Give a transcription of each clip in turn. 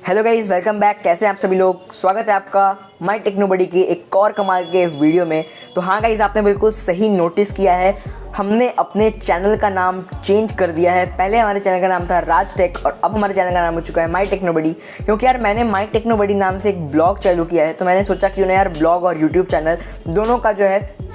Hello guys, welcome back. कैसे हैं आप सभी लोग? स्वागत है आपका माय टेक्नोबडी की एक और कमाल के वीडियो में। तो हाँ गाइस, आपने बिल्कुल सही नोटिस किया है, हमने अपने चैनल का नाम चेंज कर दिया है। पहले हमारे चैनल का नाम था राज टेक और अब हमारे चैनल का नाम हो चुका है माय टेक्नोबडी। क्योंकि यार मैंने माय टेक्नोबडी नाम से एक ब्लॉग चालू किया है, तो मैंने सोचा क्यों ना यार ब्लॉग और यूट्यूब चैनल दोनों का जो है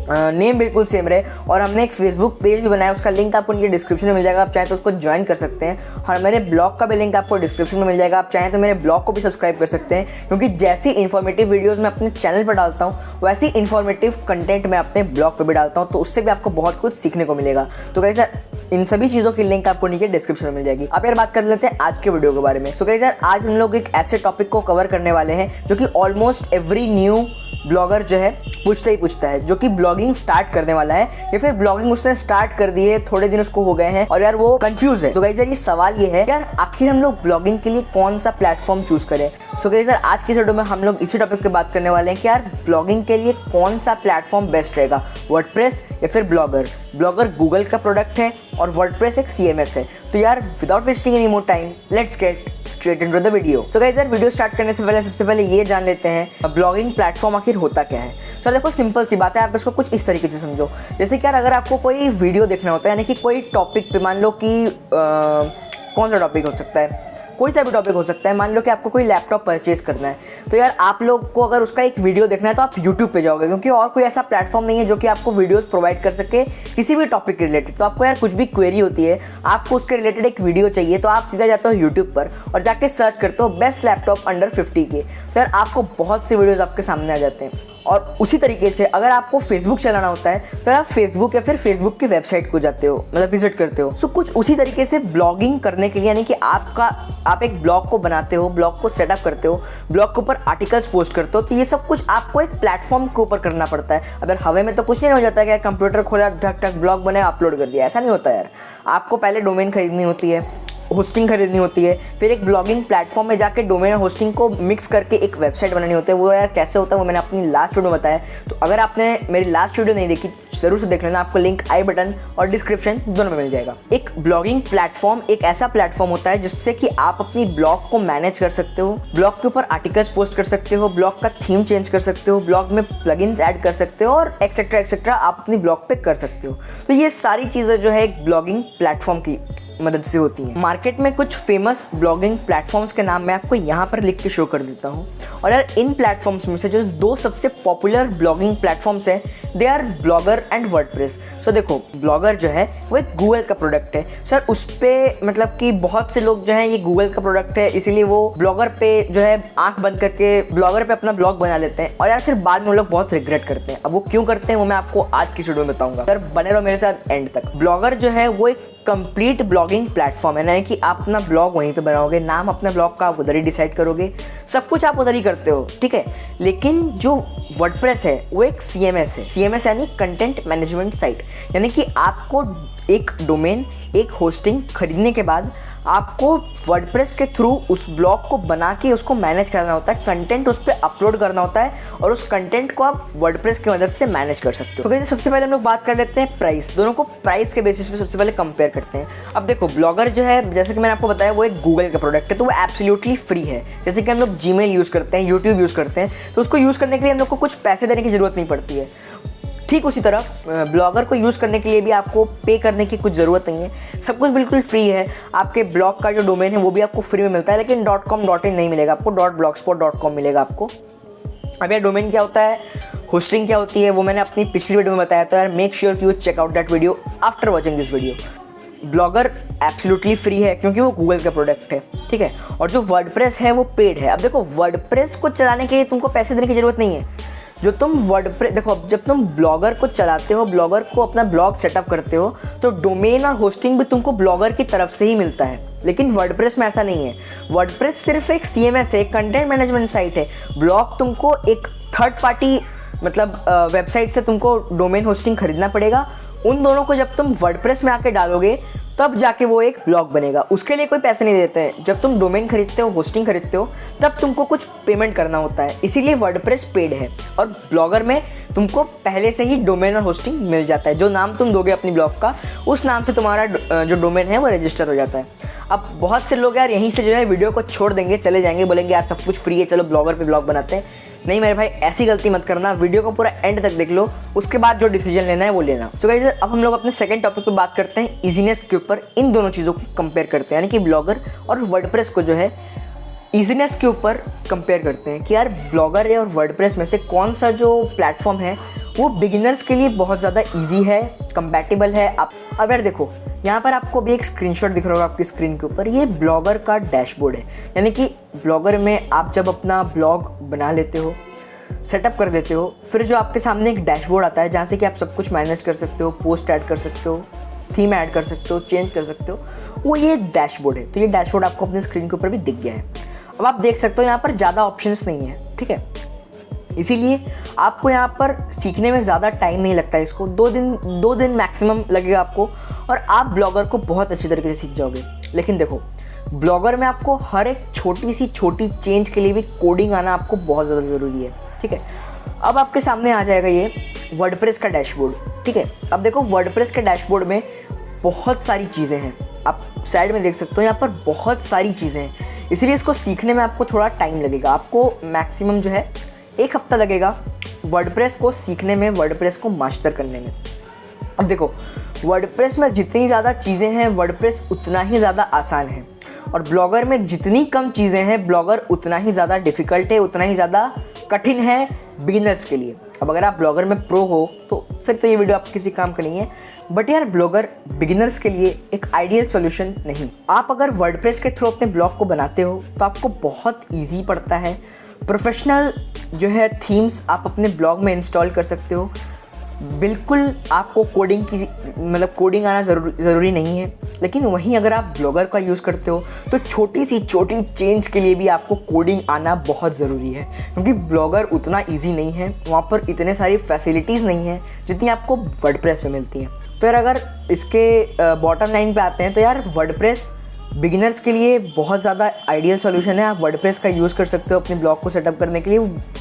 नेम बिल्कुल सेम रहे। और हमने एक फेसबुक पेज भी बनाया, उसका लिंक आपको उनके डिस्क्रिप्शन में मिल जाएगा, आप चाहें तो उसको ज्वाइन कर सकते हैं। और मेरे ब्लॉग का भी लिंक आपको डिस्क्रिप्शन में मिल जाएगा, आप चाहें तो मेरे ब्लॉग को भी सब्सक्राइब कर सकते हैं। क्योंकि जैसी इन्फॉर्मेटिव वीडियोस मैं अपने चैनल पर डालता हूँ वैसी इन्फॉर्मेटिव कंटेंट मैं अपने ब्लॉग पर भी डालता हूँ, तो उससे भी आपको बहुत कुछ सीखने को मिलेगा। तो कैसे इन सभी चीज़ों की लिंक आपको नीचे डिस्क्रिप्शन में मिल जाएगी। अब यार बात कर लेते हैं आज के वीडियो के बारे में। सो गाइस यार, आज हम लोग एक ऐसे टॉपिक को कवर करने वाले हैं जो कि ऑलमोस्ट एवरी न्यू ब्लॉगर जो है पूछता है, जो कि ब्लॉगिंग स्टार्ट करने वाला है या फिर ब्लॉगिंग उसने स्टार्ट कर दी है, थोड़े दिन उसको हो गए हैं और यार वो कंफ्यूज है। तो गाइस यार, ये सवाल ये है यार, आखिर हम लोग ब्लॉगिंग के लिए कौन सा प्लेटफॉर्म चूज करें। सो गाइस यार, आज की वीडियो में हम लोग इसी टॉपिक पे बात करने वाले हैं कि यार ब्लॉगिंग के लिए कौन सा प्लेटफॉर्म बेस्ट रहेगा, वर्डप्रेस या फिर ब्लॉगर। ब्लॉगर गूगल का प्रोडक्ट है और वर्डप्रेस एक CMS है। तो यार without wasting any more time, let's get straight into the video. So guys यार, वीडियो स्टार्ट करने से पहले सबसे पहले ये जान लेते हैं ब्लॉगिंग प्लेटफॉर्म आखिर होता क्या है। सो देखो, सिंपल सी बात है, आप इसको कुछ इस तरीके से समझो। जैसे कि यार अगर आपको कोई वीडियो देखना होता है, यानी कि कोई टॉपिक पे, मान लो कि कौन सा टॉपिक हो सकता है, कोई सा भी टॉपिक हो सकता है। मान लो कि आपको कोई लैपटॉप परचेज करना है, तो यार आप लोग को अगर उसका एक वीडियो देखना है तो आप यूट्यूब पे जाओगे, क्योंकि और कोई ऐसा प्लेटफॉर्म नहीं है जो कि आपको वीडियोस प्रोवाइड कर सके किसी भी टॉपिक के रिलेटेड। तो आपको यार कुछ भी क्वेरी होती है, आपको उसके रिलेटेड एक वीडियो चाहिए, तो आप सीधा जाते हो यूट्यूब पर और जाके सर्च करते हो बेस्ट लैपटॉप अंडर 50 के। तो यार आपको बहुत से वीडियोज़ आपके सामने आ जाते हैं। और उसी तरीके से अगर आपको फेसबुक चलाना होता है तो आप फेसबुक या फिर फेसबुक की वेबसाइट को जाते हो, मतलब विजिट करते हो। सो कुछ उसी तरीके से ब्लॉगिंग करने के लिए, यानी कि आप एक ब्लॉग को बनाते हो, ब्लॉग को सेटअप करते हो, ब्लॉग के ऊपर आर्टिकल्स पोस्ट करते हो, तो ये सब कुछ आपको एक प्लेटफॉर्म के ऊपर करना पड़ता है। अगर हवा में तो कुछ नहीं हो जाता है कि कंप्यूटर खोला, ढक ढक ब्लॉग बनाया, अपलोड कर दिया, ऐसा नहीं होता यार। आपको पहले डोमेन खरीदनी होती है, होस्टिंग खरीदनी होती है, फिर एक ब्लॉगिंग प्लेटफॉर्म में जाके डोमेन होस्टिंग को मिक्स करके एक वेबसाइट बनानी होती है। वो यार कैसे होता है वो मैंने अपनी लास्ट वीडियो में बताया। तो अगर आपने मेरी लास्ट वीडियो नहीं देखी ज़रूर से देख लेना, आपको लिंक आई बटन और डिस्क्रिप्शन दोनों में मिल जाएगा। एक ब्लॉगिंग प्लेटफॉर्म एक ऐसा प्लेटफॉर्म होता है जिससे कि आप अपनी ब्लॉग को मैनेज कर सकते हो, ब्लॉग के ऊपर आर्टिकल्स पोस्ट कर सकते हो, ब्लॉग का थीम चेंज कर सकते हो, ब्लॉग में प्लगइन्स ऐड कर सकते हो और एक्सेट्रा एक्सेट्रा आप अपनी ब्लॉग पे कर सकते हो। तो ये सारी चीज़ें जो है एक ब्लॉगिंग प्लेटफॉर्म की मदद से होती हैं। मार्केट में कुछ फेमस ब्लॉगिंग प्लेटफॉर्म्स के नाम मैं आपको यहाँ पर लिख के शो कर देता हूँ। और यार इन प्लेटफॉर्म्स में से जो दो सबसे पॉपुलर ब्लॉगिंग प्लेटफॉर्म्स हैं, they are blogger and WordPress. So देखो, ब्लॉगर जो है वो एक गूगल का प्रोडक्ट है सर। उस पर मतलब कि बहुत से लोग जो हैं, ये गूगल का प्रोडक्ट है इसीलिए वो ब्लॉगर पे जो है आंख बंद करके ब्लॉगर पे अपना ब्लॉग बना लेते हैं और यार फिर बाद में वो लोग बहुत रिग्रेट करते हैं। अब वो क्यों करते हैं वो मैं आपको आज की वीडियो में बताऊंगा, सर बने रहो मेरे साथ एंड तक। ब्लॉगर जो है वो एक कंप्लीट ब्लॉगिंग प्लेटफॉर्म है, यानी कि आप अपना ब्लॉग वहीं पे बनाओगे, नाम अपने ब्लॉग का आप उधर ही डिसाइड करोगे, सब कुछ आप उधर ही करते हो, ठीक है। लेकिन जो वर्डप्रेस है वो एक CMS है। CMS यानी कंटेंट मैनेजमेंट साइट, यानी कि आपको एक डोमेन, एक होस्टिंग खरीदने के बाद आपको वर्डप्रेस के थ्रू उस ब्लॉग को बना के उसको मैनेज करना होता है, कंटेंट उस पर अपलोड करना होता है और उस कंटेंट को आप वर्डप्रेस की मदद से मैनेज कर सकते हो। तो कैसे सबसे पहले हम लोग बात कर लेते हैं प्राइस। दोनों को प्राइस के बेसिस पे सबसे पहले कंपेयर करते हैं। अब देखो, ब्लॉगर जो है जैसे कि मैंने आपको बताया वो एक गूगल का प्रोडक्ट है, तो वो एब्सोल्युटली फ्री है। जैसे कि हम लोग Gmail यूज़ करते हैं, यूट्यूब यूज़ करते हैं, तो उसको यूज़ करने के लिए हम लोग को कुछ पैसे देने की ज़रूरत नहीं पड़ती है। ठीक उसी तरह ब्लॉगर को यूज़ करने के लिए भी आपको पे करने की कुछ ज़रूरत नहीं है, सब कुछ बिल्कुल फ्री है। आपके ब्लॉग का जो डोमेन है वो भी आपको फ्री में मिलता है, लेकिन .com .in नहीं मिलेगा आपको, .blogspot.com मिलेगा आपको। अब यार डोमेन क्या होता है, होस्टिंग क्या होती है, वो मैंने अपनी पिछली वीडियो में बताया। तो यार मेक श्योर कि you check out that video after watching this video. Blogger absolutely free है क्योंकि वो गूगल का प्रोडक्ट है, ठीक है। और जो वर्डप्रेस है वो पेड है। अब देखो, वर्डप्रेस को चलाने के लिए तुमको पैसे देने की ज़रूरत नहीं है। जो तुम वर्डप्रेस देखो, जब तुम ब्लॉगर को चलाते हो, ब्लॉगर को अपना ब्लॉग सेटअप करते हो, तो डोमेन और होस्टिंग भी तुमको ब्लॉगर की तरफ से ही मिलता है। लेकिन वर्डप्रेस में ऐसा नहीं है। वर्डप्रेस सिर्फ एक CMS है, कंटेंट मैनेजमेंट साइट है। ब्लॉग तुमको एक थर्ड पार्टी मतलब वेबसाइट से तुमको डोमेन होस्टिंग खरीदना पड़ेगा। उन दोनों को जब तुम वर्डप्रेस में आके डालोगे तब जाके वो एक ब्लॉग बनेगा। उसके लिए कोई पैसे नहीं देते हैं। जब तुम डोमेन खरीदते हो, होस्टिंग खरीदते हो, तब तुमको कुछ पेमेंट करना होता है, इसीलिए वर्डप्रेस पेड है। और ब्लॉगर में तुमको पहले से ही डोमेन और होस्टिंग मिल जाता है। जो नाम तुम दोगे अपनी ब्लॉग का, उस नाम से तुम्हारा जो डोमेन है वो रजिस्टर हो जाता है। अब बहुत से लोग यार यहीं से जो है वीडियो को छोड़ देंगे, चले जाएंगे, बोलेंगे यार सब कुछ फ्री है, चलो ब्लॉगर पे ब्लॉग बनाते हैं। नहीं मेरे भाई, ऐसी गलती मत करना। वीडियो को पूरा एंड तक देख लो, उसके बाद जो डिसीजन लेना है वो लेना। सो गाइस, अब हम लोग अपने सेकंड टॉपिक पे बात करते हैं, इजीनेस के ऊपर। इन दोनों चीज़ों को कंपेयर करते हैं, यानी कि ब्लॉगर और वर्डप्रेस को जो है इजीनेस के ऊपर कंपेयर करते हैं कि यार ब्लॉगर और वर्डप्रेस में से कौन सा जो प्लेटफॉर्म है वो बिगिनर्स के लिए बहुत ज़्यादा ईजी है, कंपैटिबल है। अब यार देखो, यहाँ पर आपको भी एक स्क्रीनशॉट दिख रहा होगा आपकी स्क्रीन के ऊपर। ये ब्लॉगर का डैशबोर्ड है, यानी कि ब्लॉगर में आप जब अपना ब्लॉग बना लेते हो, सेटअप कर देते हो, फिर जो आपके सामने एक डैशबोर्ड आता है जहाँ से कि आप सब कुछ मैनेज कर सकते हो, पोस्ट ऐड कर सकते हो, थीम ऐड कर सकते हो, चेंज कर सकते हो, वो ये डैशबोर्ड है। तो ये डैशबोर्ड आपको अपनी स्क्रीन के ऊपर भी दिख गया है। अब आप देख सकते हो यहाँ पर ज़्यादा ऑप्शंस नहीं है, ठीक है। इसीलिए आपको यहाँ पर सीखने में ज़्यादा टाइम नहीं लगता है। इसको 2 दिन मैक्सिमम लगेगा आपको, और आप ब्लॉगर को बहुत अच्छी तरीके से सीख जाओगे। लेकिन देखो, ब्लॉगर में आपको हर एक छोटी सी छोटी चेंज के लिए भी कोडिंग आना आपको बहुत ज़्यादा ज़रूरी है, ठीक है। अब आपके सामने आ जाएगा ये वर्डप्रेस का डैशबोर्ड, ठीक है। अब देखो, वर्डप्रेस के डैशबोर्ड में बहुत सारी चीज़ें हैं, आप साइड में देख सकते हो, यहाँ पर बहुत सारी चीज़ें हैं। इसलिए इसको सीखने में आपको थोड़ा टाइम लगेगा। आपको मैक्सिमम जो है 1 हफ्ता लगेगा वर्डप्रेस को सीखने में, वर्डप्रेस को मास्टर करने में। अब देखो, वर्डप्रेस में जितनी ज़्यादा चीज़ें हैं, वर्डप्रेस उतना ही ज़्यादा आसान है। और ब्लॉगर में जितनी कम चीज़ें हैं, ब्लॉगर उतना ही ज़्यादा डिफ़िकल्ट है, उतना ही ज़्यादा कठिन है बिगिनर्स के लिए। अब अगर आप ब्लॉगर में प्रो हो तो फिर तो ये वीडियो आप किसी काम का नहीं है। बट यार, ब्लॉगर बिगिनर्स के लिए एक आइडियल सॉल्यूशन नहीं। आप अगर वर्डप्रेस के थ्रू अपने ब्लॉग को बनाते हो तो आपको बहुत ईजी पड़ता है। प्रोफेशनल जो है थीम्स आप अपने ब्लॉग में इंस्टॉल कर सकते हो। बिल्कुल आपको कोडिंग आना ज़रूरी नहीं है। लेकिन वहीं अगर आप ब्लॉगर का यूज़ करते हो तो छोटी सी छोटी चेंज के लिए भी आपको कोडिंग आना बहुत ज़रूरी है, क्योंकि ब्लॉगर उतना इजी नहीं है, वहाँ पर इतने सारी फैसिलिटीज़ नहीं हैं जितनी आपको वर्डप्रेस में मिलती हैं। तो यार, अगर इसके बॉटम लाइन पे आते हैं तो यार, वर्डप्रेस बिगिनर्स के लिए बहुत ज़्यादा आइडियल सॉल्यूशन है। आप वर्डप्रेस का यूज़ कर सकते हो अपने ब्लॉग को सेटअप करने के लिए,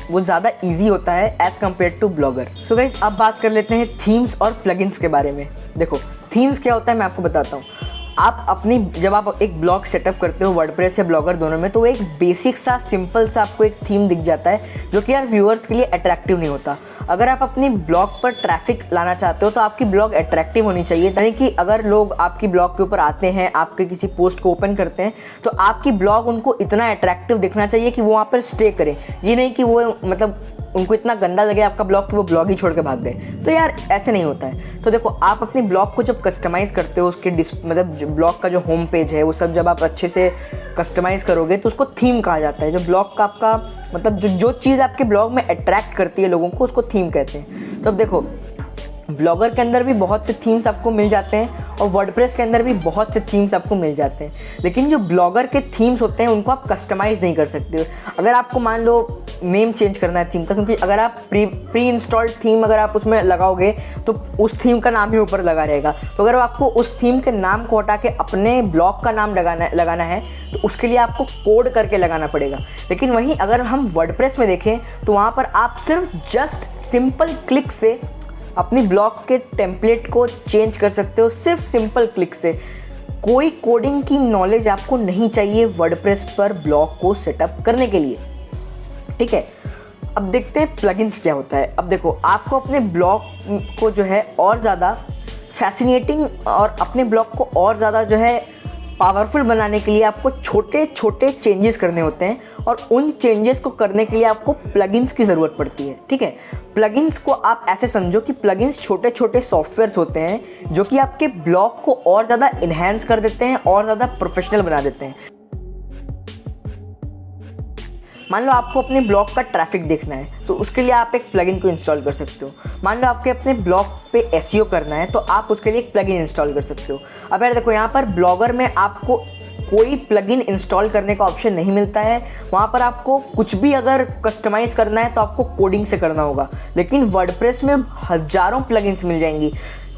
वो ज़्यादा इजी होता है as compare to blogger. So guys, अब बात कर लेते हैं थीम्स और प्लगइन्स के बारे में। देखो, थीम्स क्या होता है मैं आपको बताता हूँ। जब आप एक ब्लॉग सेटअप करते हो वर्डप्रेस या ब्लॉगर दोनों में, तो एक बेसिक सा सिंपल सा आपको एक थीम दिख जाता है जो कि यार व्यूअर्स के लिए अट्रैक्टिव नहीं होता। अगर आप अपनी ब्लॉग पर ट्रैफिक लाना चाहते हो तो आपकी ब्लॉग अट्रैक्टिव होनी चाहिए, यानी कि अगर लोग आपकी ब्लॉग के ऊपर आते हैं, आपके किसी पोस्ट को ओपन करते हैं, तो आपकी ब्लॉग उनको इतना अट्रैक्टिव दिखना चाहिए कि वो वहाँ पर स्टे करें। ये नहीं कि वो उनको इतना गंदा लगे आपका ब्लॉग कि वो ब्लॉग ही छोड़ के भाग गए। तो यार, ऐसे नहीं होता है। तो देखो, आप अपनी ब्लॉग को जब कस्टमाइज़ करते हो, उसके ब्लॉग का जो होम पेज है वो सब जब आप अच्छे से कस्टमाइज़ करोगे तो उसको थीम कहा जाता है। जो ब्लॉग का आपका जो चीज़ आपके ब्लॉग में अट्रैक्ट करती है लोगों को, उसको थीम कहते हैं। तो अब देखो, ब्लॉगर के अंदर भी बहुत से थीम्स आपको मिल जाते हैं और वर्डप्रेस के अंदर भी बहुत से थीम्स आपको मिल जाते हैं। लेकिन जो ब्लॉगर के थीम्स होते हैं उनको आप कस्टमाइज़ नहीं कर सकते। अगर आपको मान लो नेम चेंज करना है थीम का, क्योंकि अगर आप प्री इंस्टॉल्ड थीम अगर आप उसमें लगाओगे तो उस थीम का नाम ही ऊपर लगा रहेगा। तो अगर आपको उस थीम के नाम को हटा के अपने ब्लॉग का नाम लगाना है तो उसके लिए आपको कोड करके लगाना पड़ेगा। लेकिन वहीं अगर हम वर्डप्रेस में देखें तो वहाँ पर आप सिर्फ जस्ट सिंपल क्लिक से अपनी ब्लॉग के टेम्पलेट को चेंज कर सकते हो, सिर्फ सिंपल क्लिक से। कोई कोडिंग की नॉलेज आपको नहीं चाहिए वर्डप्रेस पर ब्लॉग को सेटअप करने के लिए, ठीक है। अब देखते हैं प्लगइन्स क्या होता है। अब देखो, आपको अपने ब्लॉग को जो है और ज़्यादा फैसिनेटिंग और अपने ब्लॉग को और ज़्यादा जो है पावरफुल बनाने के लिए आपको छोटे छोटे चेंजेस करने होते हैं, और उन चेंजेस को करने के लिए आपको प्लगइन्स की ज़रूरत पड़ती है, ठीक है। प्लगइन्स को आप ऐसे समझो कि प्लगइन्स छोटे छोटे सॉफ्टवेयर्स होते हैं जो कि आपके ब्लॉग को और ज़्यादा इन्हेंस कर देते हैं और ज़्यादा प्रोफेशनल बना देते हैं। मान लो आपको अपने ब्लॉग का ट्रैफिक देखना है तो उसके लिए आप एक प्लगइन को इंस्टॉल कर सकते हो। मान लो आपके अपने ब्लॉग पे एसईओ करना है तो आप उसके लिए एक प्लगइन इंस्टॉल कर सकते हो। अब यार देखो, यहाँ पर ब्लॉगर में आपको कोई प्लगइन इंस्टॉल करने का ऑप्शन नहीं मिलता है। वहाँ पर आपको कुछ भी अगर कस्टमाइज़ करना है तो आपको कोडिंग से करना होगा। लेकिन वर्डप्रेस में हज़ारों प्लगइन्स मिल जाएंगी।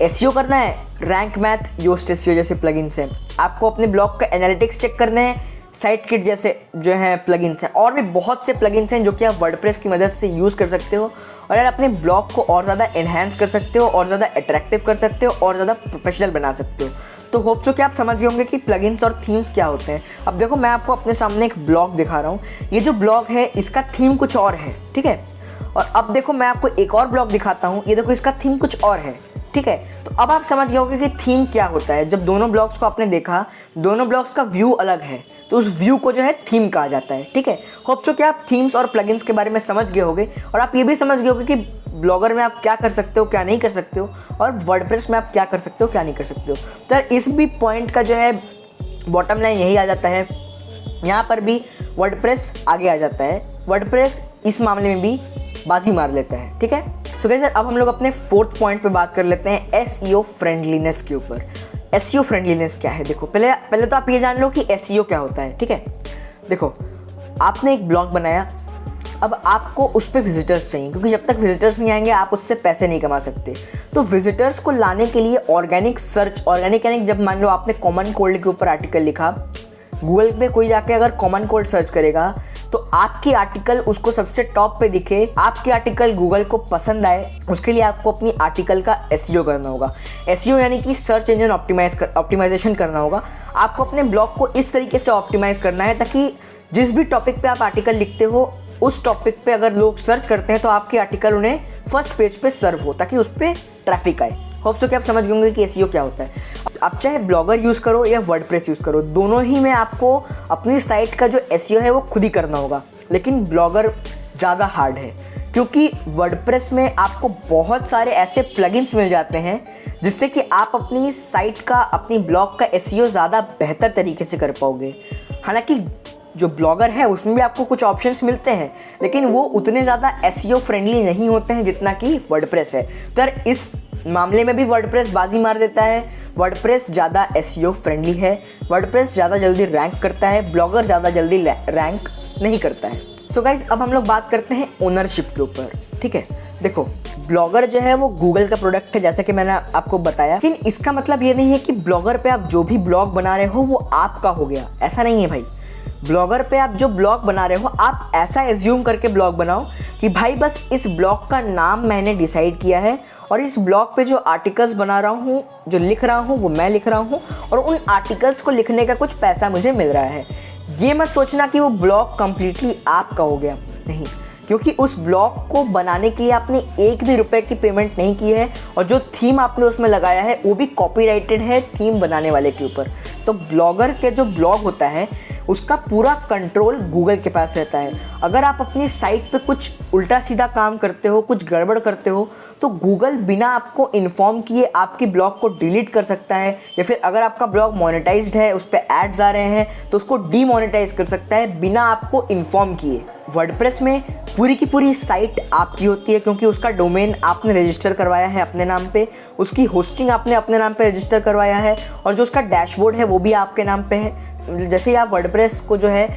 एसईओ करना है, रैंक मैथ, योस्ट एसईओ जैसे प्लगइन्स हैं। आपको अपने ब्लॉग का एनालिटिक्स चेक करने हैं, साइट किट जैसे जो हैं प्लगइन्स हैं। और भी बहुत से प्लगइन्स हैं जो कि आप वर्डप्रेस की मदद से यूज़ कर सकते हो और यार अपने ब्लॉग को और ज़्यादा एनहांस कर सकते हो, और ज़्यादा अट्रैक्टिव कर सकते हो, और ज़्यादा प्रोफेशनल बना सकते हो। तो होप सो कि आप समझ गए होंगे कि प्लगइन्स और थीम्स क्या होते हैं। अब देखो, मैं आपको अपने सामने एक ब्लॉग दिखा रहा हूँ। ये जो ब्लॉग है इसका थीम कुछ और है, ठीक है। और अब देखो, मैं आपको एक और ब्लॉग दिखाता हूँ। ये देखो, इसका थीम कुछ और है, ठीक है। तो अब आप समझ गए होंगे कि थीम क्या होता है। जब दोनों ब्लॉग्स को आपने देखा, दोनों ब्लॉग्स का व्यू अलग है, तो उस व्यू को जो है थीम कहा जाता है, ठीक है। होप सो कि आप थीम्स और प्लगइन्स के बारे में समझ गए होंगे, और आप ये भी समझ गए होंगे कि ब्लॉगर में आप क्या कर सकते हो, क्या नहीं कर सकते हो, और वर्डप्रेस में आप क्या कर सकते हो, क्या नहीं कर सकते हो। तो इस भी पॉइंट का जो है बॉटम लाइन यही आ जाता है। यहाँ पर भी वर्डप्रेस आगे आ जाता है, वर्डप्रेस इस मामले में भी बाजी मार लेता है, ठीक है। सो गाइस, अब हम लोग अपने फोर्थ पॉइंट पे बात कर लेते हैं, एसईओ फ्रेंडलीनेस के ऊपर। एसईओ फ्रेंडलीनेस क्या है? देखो, पहले तो आप ये जान लो कि एसईओ क्या होता है, ठीक है। देखो, आपने एक ब्लॉग बनाया, अब आपको उस पर विजिटर्स चाहिए, क्योंकि जब तक विजिटर्स नहीं आएंगे आप उससे पैसे नहीं कमा सकते। तो विजिटर्स को लाने के लिए ऑर्गेनिक सर्च, ऑर्गेनिक यानी जब मान लो आपने कॉमन कोल्ड के ऊपर आर्टिकल लिखा, गूगल पे कोई जाके अगर कॉमन कोल्ड सर्च करेगा तो आपकी आर्टिकल उसको सबसे टॉप पे दिखे, आपकी आर्टिकल गूगल को पसंद आए, उसके लिए आपको अपनी आर्टिकल का एसईओ करना होगा। एसईओ यानी कि सर्च इंजन ऑप्टिमाइजेशन करना होगा। आपको अपने ब्लॉग को इस तरीके से ऑप्टिमाइज करना है ताकि जिस भी टॉपिक पे आप आर्टिकल लिखते हो, उस टॉपिक पे अगर लोग सर्च करते हैं तो आपकी आर्टिकल उन्हें फर्स्ट पेज पे सर्व हो, ताकि उस पर ट्रैफिक आए। होप सो कि आप समझ गए होंगे कि एसईओ क्या होता है। आप चाहे ब्लॉगर यूज़ करो या वर्डप्रेस यूज़ करो, दोनों ही में आपको अपनी साइट का जो एसईओ है वो खुद ही करना होगा। लेकिन ब्लॉगर ज़्यादा हार्ड है, क्योंकि वर्डप्रेस में आपको बहुत सारे ऐसे प्लगइन्स मिल जाते हैं जिससे कि आप अपनी साइट का, अपनी ब्लॉग का एसईओ ज़्यादा बेहतर तरीके से कर पाओगे। हालांकि जो ब्लॉगर है उसमें भी आपको कुछ ऑप्शंस मिलते हैं, लेकिन वो उतने ज़्यादा एसईओ फ्रेंडली नहीं होते हैं जितना कि वर्डप्रेस है। तो यार इस मामले में भी वर्डप्रेस बाजी मार देता है। वर्डप्रेस ज़्यादा एसईओ फ्रेंडली है, वर्डप्रेस ज़्यादा जल्दी रैंक करता है, ब्लॉगर ज़्यादा जल्दी रैंक नहीं करता है। सो गाइज, अब हम लोग बात करते हैं ओनरशिप के ऊपर, ठीक है। देखो, ब्लॉगर जो है वो गूगल का प्रोडक्ट है, जैसा कि मैंने आपको बताया, लेकिन इसका मतलब ये नहीं है कि ब्लॉगर पे आप जो भी ब्लॉग बना रहे हो वो आपका हो गया, ऐसा नहीं है भाई। ब्लॉगर पे आप जो ब्लॉग बना रहे हो, आप ऐसा एज्यूम करके ब्लॉग बनाओ कि भाई बस इस ब्लॉग का नाम मैंने डिसाइड किया है, और इस ब्लॉग पे जो आर्टिकल्स बना रहा हूँ, जो लिख रहा हूँ, वो मैं लिख रहा हूँ, और उन आर्टिकल्स को लिखने का कुछ पैसा मुझे मिल रहा है। ये मत सोचना कि वो ब्लॉग कंप्लीटली आपका हो गया, नहीं, क्योंकि उस ब्लॉग को बनाने के लिए आपने एक भी रुपए की पेमेंट नहीं की है, और जो थीम आपने उसमें लगाया है वो भी कॉपीराइटेड है थीम बनाने वाले के ऊपर। तो ब्लॉगर के जो ब्लॉग होता है उसका पूरा कंट्रोल गूगल के पास रहता है। अगर आप अपनी साइट पे कुछ उल्टा सीधा काम करते हो, कुछ गड़बड़ करते हो, तो गूगल बिना आपको इन्फॉर्म किए आपकी ब्लॉग को डिलीट कर सकता है, या फिर अगर आपका ब्लॉग मोनेटाइज्ड है, उस पर एड्स आ रहे हैं, तो उसको डीमोनेटाइज कर सकता है बिना आपको इन्फॉर्म किए। वर्डप्रेस में पूरी की पूरी साइट आपकी होती है, क्योंकि उसका डोमेन आपने रजिस्टर करवाया है अपने नाम पे, उसकी होस्टिंग आपने अपने नाम पे रजिस्टर करवाया है, और जो उसका डैशबोर्ड है वो भी आपके नाम पे है। जैसे ही आप वर्डप्रेस को जो है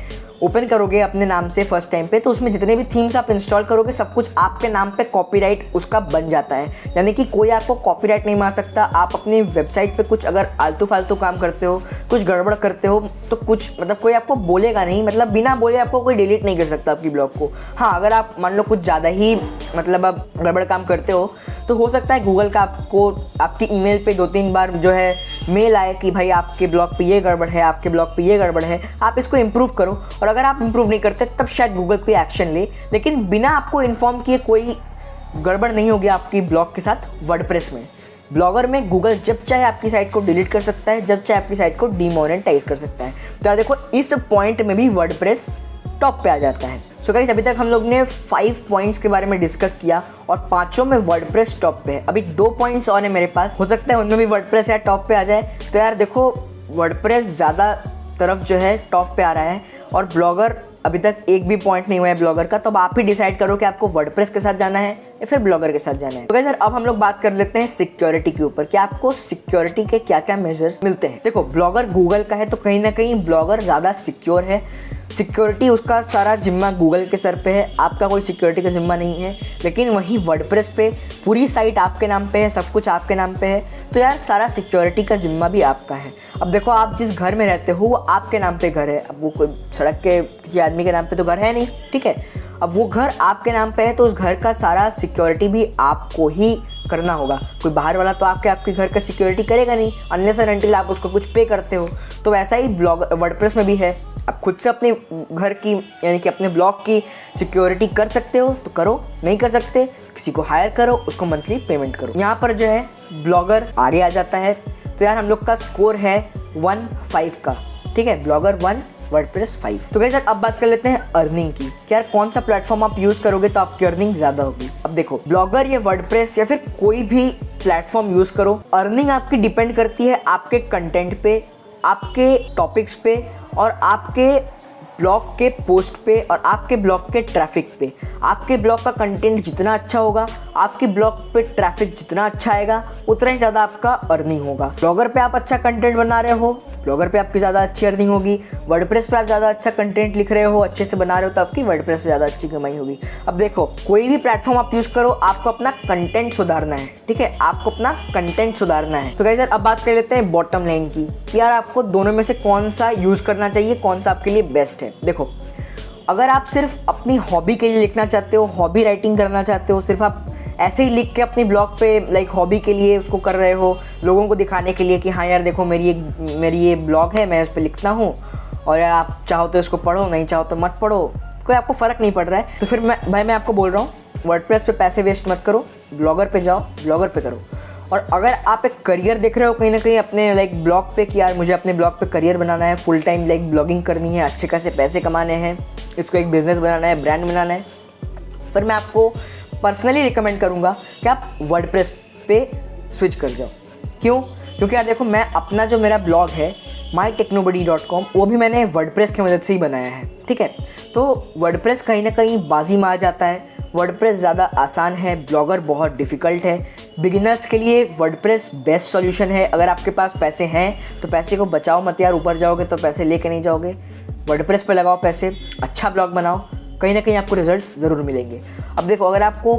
ओपन करोगे अपने नाम से फर्स्ट टाइम पे, तो उसमें जितने भी थीम्स आप इंस्टॉल करोगे सब कुछ आपके नाम पे कॉपीराइट उसका बन जाता है, यानी कि कोई आपको कॉपीराइट नहीं मार सकता। आप अपनी वेबसाइट पे कुछ अगर आलतू फालतू काम करते हो, कुछ गड़बड़ करते हो, तो कुछ मतलब कोई आपको बोलेगा नहीं, मतलब बिना बोले आपको कोई डिलीट नहीं कर सकता आपकी ब्लॉग को। हाँ, अगर आप मान लो कुछ ज़्यादा ही मतलब आप गड़बड़ काम करते हो, तो हो सकता है गूगल का आपको आपकी ईमेल पे 2-3 बार जो है मेल आए कि भाई आपके ब्लॉग पे ये गड़बड़ है, आपके ब्लॉग पे ये गड़बड़ है, आप इसको इम्प्रूव करो। और अगर आप इम्प्रूव नहीं करते तब शायद गूगल कोई एक्शन ले, लेकिन बिना आपको इन्फॉर्म किए कोई गड़बड़ नहीं होगी आपकी ब्लॉग के साथ वर्डप्रेस में। ब्लॉगर में गूगल जब चाहे आपकी साइट को डिलीट कर सकता है, जब चाहे आपकी साइट को डीमोनेटाइज कर सकता है। तो यार देखो, इस पॉइंट में भी वर्डप्रेस टॉप पे आ जाता है। सो गाइस, अभी तक हम लोग ने 5 पॉइंट्स के बारे में डिस्कस किया और 5 में वर्डप्रेस टॉप पे है। अभी 2 पॉइंट्स और है मेरे पास, हो सकता है उनमें भी वर्डप्रेस यार टॉप पे आ जाए। तो यार देखो, वर्डप्रेस ज़्यादा तरफ जो है टॉप पे आ रहा है, और ब्लॉगर अभी तक एक भी पॉइंट नहीं हुआ है ब्लॉगर का। तो अब आप ही डिसाइड करो कि आपको वर्डप्रेस के साथ जाना है या फिर ब्लॉगर के साथ जाना है। तो गाइस, अब हम लोग बात कर लेते हैं सिक्योरिटी के ऊपर कि आपको सिक्योरिटी के क्या क्या मेजर्स मिलते हैं। देखो, ब्लॉगर गूगल का है तो कहीं ना कहीं ब्लॉगर ज़्यादा सिक्योर है। सिक्योरिटी उसका सारा जिम्मा गूगल के सर पे है, आपका कोई सिक्योरिटी का जिम्मा नहीं है। लेकिन वहीं वर्डप्रेस पे पूरी साइट आपके नाम पे है, सब कुछ आपके नाम पे है, तो यार सारा सिक्योरिटी का जिम्मा भी आपका है। अब देखो, आप जिस घर में रहते हो वो आपके नाम पे घर है, अब वो कोई सड़क के किसी आदमी के नाम पे तो घर है नहीं, ठीक है। अब वो घर आपके नाम पे है तो उस घर का सारा सिक्योरिटी भी आपको ही करना होगा। कोई बाहर वाला तो आपके घर का सिक्योरिटी करेगा नहीं, अनलेस एंड अनटिल आप उसको कुछ पे करते हो। तो वैसा ही वर्डप्रेस में भी है, आप खुद से अपने घर की यानी कि अपने ब्लॉग की सिक्योरिटी कर सकते हो तो करो, नहीं कर सकते किसी को हायर करो, उसको मंथली पेमेंट करो। यहाँ पर जो है ब्लॉगर आगे आ जाता है। तो यार हम लोग का स्कोर है 1-5 का, ठीक है, ब्लॉगर 1 वर्डप्रेस 5। तो गाइस अब बात कर लेते हैं अर्निंग की, कि यार कौन सा प्लेटफॉर्म आप यूज़ करोगे तो आपकी अर्निंग ज़्यादा होगी। अब देखो, ब्लॉगर या वर्डप्रेस या फिर कोई भी प्लेटफॉर्म यूज़ करो, अर्निंग आपकी डिपेंड करती है आपके कंटेंट पे, आपके टॉपिक्स पे और आपके ब्लॉग के पोस्ट पे और आपके ब्लॉग के ट्रैफिक पे। आपके ब्लॉग का कंटेंट जितना अच्छा होगा, आपके ब्लॉग पे ट्रैफिक जितना अच्छा आएगा, उतना ही ज़्यादा आपका अर्निंग होगा। ब्लॉगर पे आप अच्छा कंटेंट बना रहे हो, ब्लॉगर पे आपकी ज़्यादा अच्छी अर्निंग होगी। वर्डप्रेस पे आप ज़्यादा अच्छा कंटेंट लिख रहे हो, अच्छे से बना रहे हो, तो आपकी वर्डप्रेस पे ज़्यादा अच्छी कमाई होगी। अब देखो, कोई भी प्लेटफॉर्म आप यूज़ करो, आपको अपना कंटेंट सुधारना है, ठीक है, आपको अपना कंटेंट सुधारना है। तो गाइस यार अब बात कर लेते हैं बॉटम लाइन की, कि यार आपको दोनों में से कौन सा यूज़ करना चाहिए, कौन सा आपके लिए बेस्ट है। देखो, अगर आप सिर्फ अपनी हॉबी के लिए लिखना चाहते हो, हॉबी राइटिंग करना चाहते हो, सिर्फ आप ऐसे ही लिख के अपनी ब्लॉग पे लाइक हॉबी के लिए उसको कर रहे हो, लोगों को दिखाने के लिए कि हाँ यार देखो मेरी ये ब्लॉग है, मैं इस पर लिखता हूँ और यार आप चाहो तो इसको पढ़ो, नहीं चाहो तो मत पढ़ो, कोई आपको फ़र्क नहीं पड़ रहा है, तो फिर मैं आपको बोल रहा हूँ वर्डप्रेस पे पैसे वेस्ट मत करो, ब्लॉगर पे जाओ, ब्लॉगर पे करो। और अगर आप एक करियर देख रहे हो कहीं ना कहीं अपने लाइक ब्लॉग पे, कि यार मुझे अपने ब्लॉग पे करियर बनाना है, फुल टाइम लाइक ब्लॉगिंग करनी है, अच्छे खासे पैसे कमाने हैं, इसको एक बिज़नेस बनाना है, ब्रांड बनाना है, फिर मैं आपको पर्सनली रिकमेंड करूँगा कि आप वर्डप्रेस पे स्विच कर जाओ। क्यों? क्योंकि यार देखो, मैं अपना जो मेरा ब्लॉग है mytechnobuddy.com, वो भी मैंने वर्डप्रेस की मदद से ही बनाया है, ठीक है। तो वर्डप्रेस कहीं ना कहीं बाजी मार जाता है, वर्डप्रेस ज़्यादा आसान है, ब्लॉगर बहुत डिफ़िकल्ट है। बिगिनर्स के लिए वर्डप्रेस बेस्ट सॉल्यूशन है। अगर आपके पास पैसे हैं तो पैसे को बचाओ मत यार, ऊपर जाओगे तो पैसे लेके नहीं जाओगे। वर्डप्रेस पे लगाओ पैसे, अच्छा ब्लॉग बनाओ, कहीं ना कहीं आपको रिजल्ट्स ज़रूर मिलेंगे। अब देखो, अगर आपको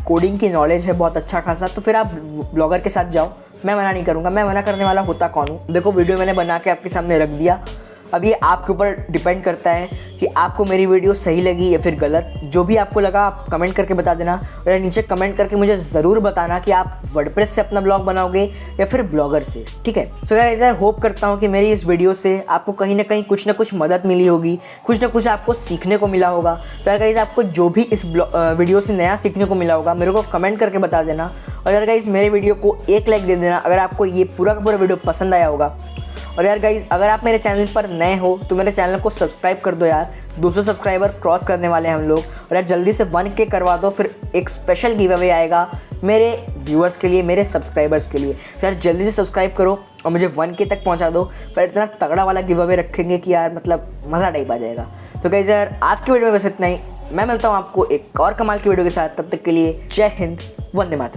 कोडिंग की नॉलेज है बहुत अच्छा खासा, तो फिर आप ब्लॉगर के साथ जाओ, मैं मना नहीं करूँगा, मैं मना करने वाला होता कौन हूँ। देखो, वीडियो मैंने बना के आपके सामने रख दिया, अब ये आपके ऊपर डिपेंड करता है कि आपको मेरी वीडियो सही लगी या फिर गलत। जो भी आपको लगा आप कमेंट करके बता देना, और नीचे कमेंट करके मुझे ज़रूर बताना कि आप वर्डप्रेस से अपना ब्लॉग बनाओगे या फिर ब्लॉगर से, ठीक है। सो गाइस, आई होप करता हूँ कि मेरी इस वीडियो से आपको कहीं ना कहीं कुछ ना कुछ मदद मिली होगी, कुछ ना कुछ आपको सीखने को मिला होगा। तो यार गाइस, आपको जो भी इस वीडियो से नया सीखने को मिला होगा मेरे को कमेंट करके बता देना। और यार गाइस, मेरे वीडियो को एक लाइक दे देना अगर आपको ये पूरा का पूरा वीडियो पसंद आया होगा। और यार गाइज़, अगर आप मेरे चैनल पर नए हो तो मेरे चैनल को सब्सक्राइब कर दो यार, 200 सब्सक्राइबर क्रॉस करने वाले हैं हम लोग। और यार जल्दी से 1K करवा दो, फिर एक स्पेशल गिव अवे आएगा मेरे व्यूअर्स के लिए, मेरे सब्सक्राइबर्स के लिए। तो यार जल्दी से सब्सक्राइब करो और मुझे 1K तक पहुंचा दो, फिर इतना तगड़ा वाला गिव अवे रखेंगे कि यार मतलब मज़ा टाइप आ जाएगा। तो गाइज़ यार, आज की वीडियो में बस इतना ही। मैं मिलता हूँ आपको एक और कमाल की वीडियो के साथ, तब तक के लिए जय हिंद, वंदे मातरम।